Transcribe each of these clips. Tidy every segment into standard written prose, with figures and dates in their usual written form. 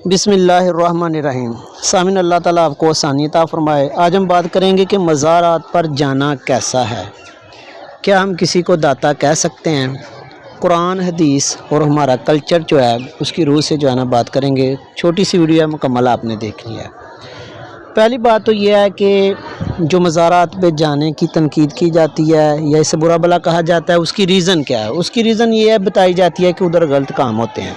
بسم اللہ الرحمن الرحیم۔ سامعین، اللہ تعالیٰ آپ کو آسانی عطا فرمائے۔ آج ہم بات کریں گے کہ مزارات پر جانا کیسا ہے، کیا ہم کسی کو داتا کہہ سکتے ہیں؟ قرآن، حدیث اور ہمارا کلچر جو ہے اس کی روح سے جو ہے نا بات کریں گے۔ چھوٹی سی ویڈیو ہے، مکمل آپ نے دیکھنی ہے۔ پہلی بات تو یہ ہے کہ جو مزارات پہ جانے کی تنقید کی جاتی ہے یا اسے برا بھلا کہا جاتا ہے، اس کی ریزن کیا ہے؟ اس کی ریزن یہ ہے، بتائی جاتی ہے کہ ادھر غلط کام ہوتے ہیں۔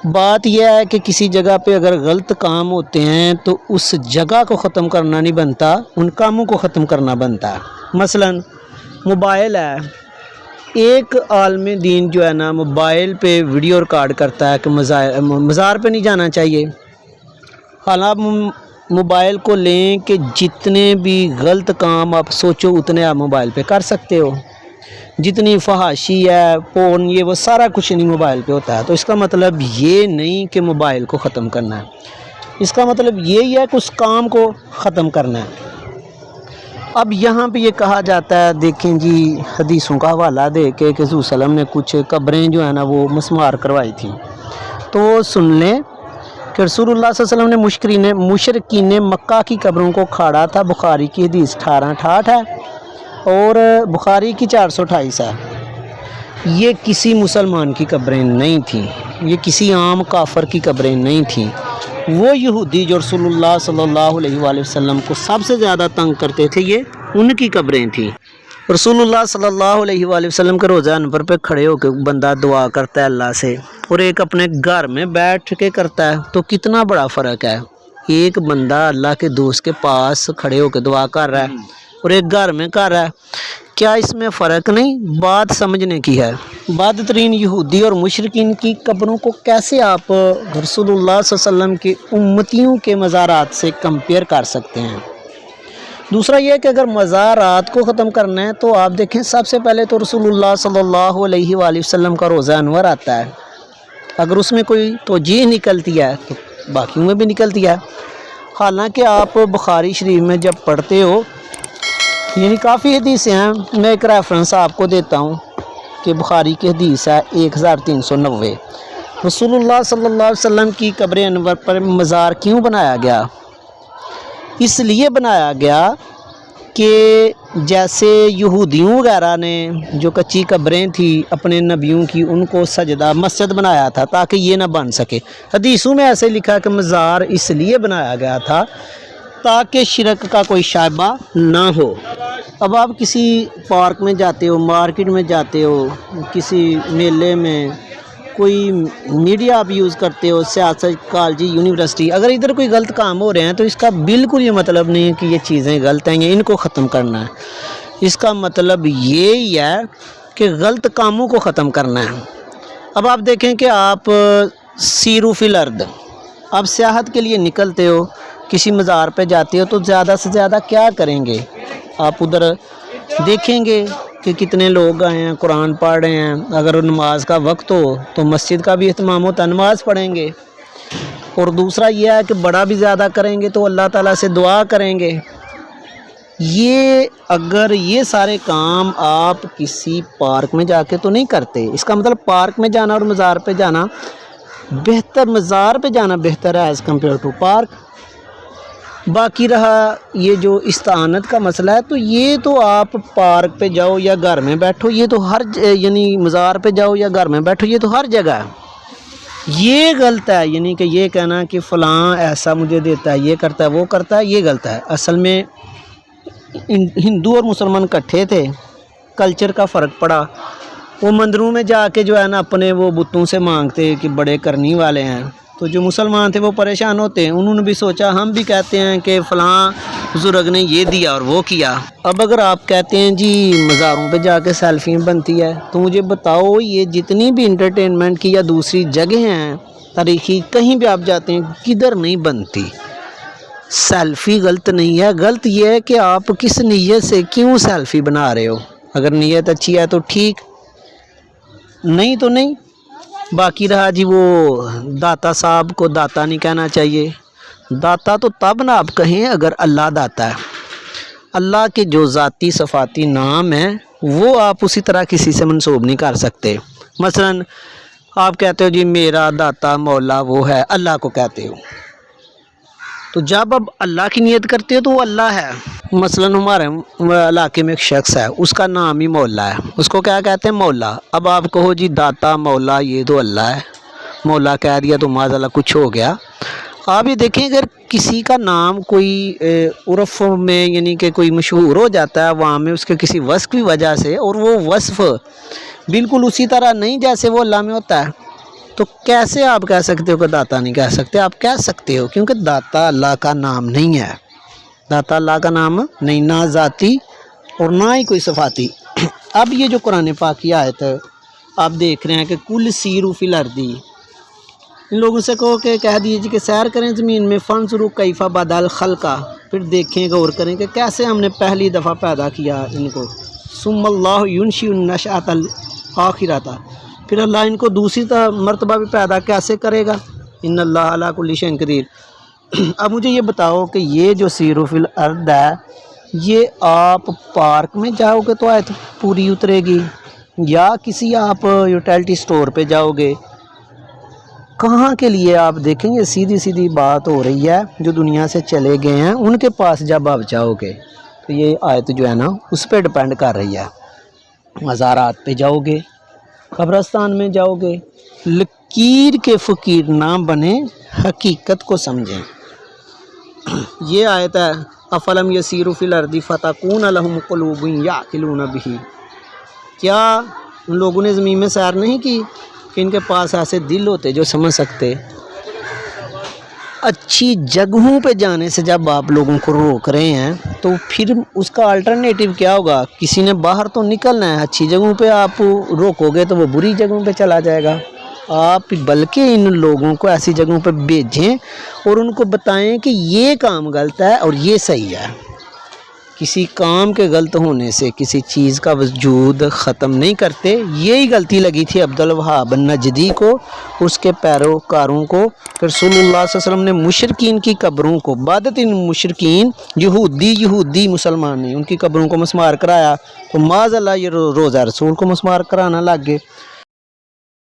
بات یہ ہے کہ کسی جگہ پہ اگر غلط کام ہوتے ہیں تو اس جگہ کو ختم کرنا نہیں بنتا، ان کاموں کو ختم کرنا بنتا ہے۔ مثلا موبائل ہے، ایک عالم دین جو ہے نا موبائل پہ ویڈیو ریکارڈ کرتا ہے کہ مزار پہ نہیں جانا چاہیے۔ حالانکہ موبائل کو لیں کہ جتنے بھی غلط کام آپ سوچو اتنے آپ موبائل پہ کر سکتے ہو، جتنی فحاشی ہے، پورن، یہ وہ سارا کچھ نہیں موبائل پہ ہوتا ہے۔ تو اس کا مطلب یہ نہیں کہ موبائل کو ختم کرنا ہے، اس کا مطلب یہی ہے کہ اس کام کو ختم کرنا ہے۔ اب یہاں پہ یہ کہا جاتا ہے، دیکھیں جی حدیثوں کا حوالہ دے کے کہ رسول صلی اللہ علیہ وسلم نے کچھ قبریں جو ہے نا وہ مسمار کروائی تھیں، تو سن لیں کہ رسول اللہ صلی اللہ علیہ وسلم نے مشرکین مکہ کی قبروں کو کھاڑا تھا۔ بخاری کی حدیث 1868 ہے اور بخاری کی 428 ہے۔ یہ کسی مسلمان کی قبریں نہیں تھیں، یہ کسی عام کافر کی قبریں نہیں تھیں۔ وہ یہودی جو رسول اللہ صلی اللہ علیہ وآلہ وسلم کو سب سے زیادہ تنگ کرتے تھے، یہ ان کی قبریں تھیں۔ رسول اللہ صلی اللہ علیہ وآلہ وسلم کے روضہ انور پہ کھڑے ہو کے بندہ دعا کرتا ہے اللہ سے، اور ایک اپنے گھر میں بیٹھ کے کرتا ہے، تو کتنا بڑا فرق ہے۔ ایک بندہ اللہ کے دوست کے پاس کھڑے ہو کے دعا کر رہا ہے اور ایک گھر میں کر رہا ہے، کیا اس میں فرق نہیں؟ بات سمجھنے کی ہے۔ بدترین یہودی اور مشرکین کی قبروں کو کیسے آپ رسول اللہ صلی اللہ علیہ وسلم کی امتیوں کے مزارات سے کمپیئر کر سکتے ہیں؟ دوسرا یہ کہ اگر مزارات کو ختم کرنا ہے تو آپ دیکھیں، سب سے پہلے تو رسول اللہ صلی اللہ علیہ وآلہ وسلم کا روضہ انور آتا ہے۔ اگر اس میں کوئی توجیہ نکلتی ہے تو باقیوں میں بھی نکلتی ہے۔ حالانکہ آپ بخاری شریف میں جب پڑھتے ہو، یعنی کافی حدیثیں ہیں، میں ایک ریفرنس آپ کو دیتا ہوں کہ بخاری کی حدیث ہے 1390۔ رسول اللہ صلی اللہ علیہ وسلم کی قبر انور پر مزار کیوں بنایا گیا؟ اس لیے بنایا گیا کہ جیسے یہودیوں وغیرہ نے جو کچی قبریں تھیں اپنے نبیوں کی، ان کو سجدہ مسجد بنایا تھا تاکہ یہ نہ بن سکے۔ حدیثوں میں ایسے لکھا کہ مزار اس لیے بنایا گیا تھا تاکہ شرک کا کوئی شائبہ نہ ہو۔ اب آپ کسی پارک میں جاتے ہو، مارکیٹ میں جاتے ہو، کسی میلے میں، کوئی میڈیا آپ یوز کرتے ہو، سیاست، کالج، یونیورسٹی، اگر ادھر کوئی غلط کام ہو رہے ہیں تو اس کا بالکل یہ مطلب نہیں ہے کہ یہ چیزیں غلط ہیں یا ان کو ختم کرنا ہے۔ اس کا مطلب یہی ہے کہ غلط کاموں کو ختم کرنا ہے۔ اب آپ دیکھیں کہ آپ سیرو فی الارض، آپ سیاحت کے لیے نکلتے ہو، کسی مزار پہ جاتے ہو تو زیادہ سے زیادہ کیا کریں گے؟ آپ ادھر دیکھیں گے کہ کتنے لوگ آئے ہیں، قرآن پڑھ رہے ہیں۔ اگر نماز کا وقت ہو تو مسجد کا بھی اہتمام ہوتا ہے، نماز پڑھیں گے۔ اور دوسرا یہ ہے کہ بڑا بھی زیادہ کریں گے تو اللہ تعالیٰ سے دعا کریں گے۔ یہ اگر یہ سارے کام آپ کسی پارک میں جا کے تو نہیں کرتے، اس کا مطلب پارک میں جانا اور مزار پہ جانا بہتر، مزار پہ جانا بہتر ہے ایز کمپیئر ٹو پارک۔ باقی رہا یہ جو استعانت کا مسئلہ ہے، تو یہ تو آپ پارک پہ جاؤ یا گھر میں بیٹھو، یہ تو یعنی مزار پہ جاؤ یا گھر میں بیٹھو، یہ تو ہر جگہ ہے۔ یہ غلط ہے، یعنی کہ یہ کہنا کہ فلاں ایسا مجھے دیتا ہے، یہ کرتا ہے، وہ کرتا ہے، یہ غلط ہے۔ اصل میں ہندو اور مسلمان اکٹھے تھے، کلچر کا فرق پڑا۔ وہ مندروں میں جا کے جو ہے نا اپنے وہ بتوں سے مانگتے کہ بڑے کرنی والے ہیں، تو جو مسلمان تھے وہ پریشان ہوتے ہیں۔ انہوں نے بھی سوچا ہم بھی کہتے ہیں کہ فلاں بزرگ نے یہ دیا اور وہ کیا۔ اب اگر آپ کہتے ہیں جی مزاروں پہ جا کے سیلفیاں بنتی ہے، تو مجھے بتاؤ یہ جتنی بھی انٹرٹینمنٹ کی یا دوسری جگہ ہیں تاریخی، کہیں بھی آپ جاتے ہیں کدھر نہیں بنتی سیلفی؟ غلط نہیں ہے، غلط یہ ہے کہ آپ کس نیت سے کیوں سیلفی بنا رہے ہو۔ اگر نیت اچھی ہے تو ٹھیک، نہیں تو نہیں۔ باقی رہا جی وہ داتا صاحب کو داتا نہیں کہنا چاہیے۔ داتا تو تب نہ آپ کہیں اگر اللہ داتا ہے۔ اللہ کے جو ذاتی صفاتی نام ہیں وہ آپ اسی طرح کسی سے منسوب نہیں کر سکتے۔ مثلا آپ کہتے ہو جی میرا داتا مولا وہ ہے، اللہ کو کہتے ہو، تو جب اب اللہ کی نیت کرتے ہو تو وہ اللہ ہے۔ مثلا ہمارے علاقے میں ایک شخص ہے، اس کا نام ہی مولا ہے، اس کو کیا کہتے ہیں؟ مولا۔ اب آپ کہو جی داتا مولا یہ تو اللہ ہے، مولا کہہ دیا تو معاذ اللہ کچھ ہو گیا۔ آپ یہ دیکھیں اگر کسی کا نام کوئی عرف میں یعنی کہ کوئی مشہور ہو جاتا ہے عوام میں اس کے کسی وصف کی وجہ سے، اور وہ وصف بالکل اسی طرح نہیں جیسے وہ اللہ میں ہوتا ہے، تو کیسے آپ کہہ سکتے ہو کہ داتا نہیں کہہ سکتے؟ آپ کہہ سکتے ہو، کیونکہ داتا اللہ کا نام نہیں ہے، داتا اللہ کا نام نہیں، نہ ذاتی اور نہ ہی کوئی صفاتی۔ اب یہ جو قرآن پاک کی آیت ہے آپ دیکھ رہے ہیں کہ کل سیروا فی الارض، ان لوگوں سے کہو کہ کہہ دیجیے کہ سیر کریں زمین میں، فانظروا کیف بدأ الخلق، پھر دیکھیں غور کریں کہ کیسے ہم نے پہلی دفعہ پیدا کیا ان کو، ثم اللہ ینشئ النشأۃ الآخرۃ، پھر اللہ ان کو دوسری مرتبہ بھی پیدا کیسے کرے گا، ان اللہ علی کل شیء قدیر۔ اب مجھے یہ بتاؤ کہ یہ جو سیروا فی الارض ہے یہ آپ پارک میں جاؤ گے تو آیت پوری اترے گی، یا کسی آپ یوٹیلٹی سٹور پہ جاؤ گے، کہاں کے لیے آپ دیکھیں گے؟ سیدھی سیدھی بات ہو رہی ہے، جو دنیا سے چلے گئے ہیں ان کے پاس جب آپ جاؤ گے تو یہ آیت جو ہے نا اس پہ ڈپینڈ کر رہی ہے۔ مزارات پہ جاؤ گے، قبرستان میں جاؤ گے، لکیر کے فقیر نہ بنے، حقیقت کو سمجھیں۔ یہ آیت ہے افلم یسیروا فی الارض فتکون لہم قلوب یعقلون بہ، کیا ان لوگوں نے زمین میں سیر نہیں کی کہ ان کے پاس ایسے دل ہوتے جو سمجھ سکتے؟ اچھی جگہوں پہ جانے سے جب آپ لوگوں کو روک رہے ہیں تو پھر اس کا الٹرنیٹیو کیا ہوگا؟ کسی نے باہر تو نکلنا ہے، اچھی جگہوں پہ آپ روکو گے تو وہ بری جگہوں پہ چلا جائے گا۔ آپ بلکہ ان لوگوں کو ایسی جگہوں پہ بھیجیں اور ان کو بتائیں کہ یہ کام غلط ہے اور یہ صحیح ہے۔ کسی کام کے غلط ہونے سے کسی چیز کا وجود ختم نہیں کرتے۔ یہی غلطی لگی تھی عبدالوہاب النجدی کو، اس کے پیروکاروں کو۔ پھر رسول اللہ صلی اللہ علیہ وسلم نے مشرکین کی قبروں کو، بعدت ان مشرکین یہودی مسلمان نے ان کی قبروں کو مسمار کرایا، تو معاذ اللہ یہ روزہ رسول کو مسمار کرانا لگ گئے۔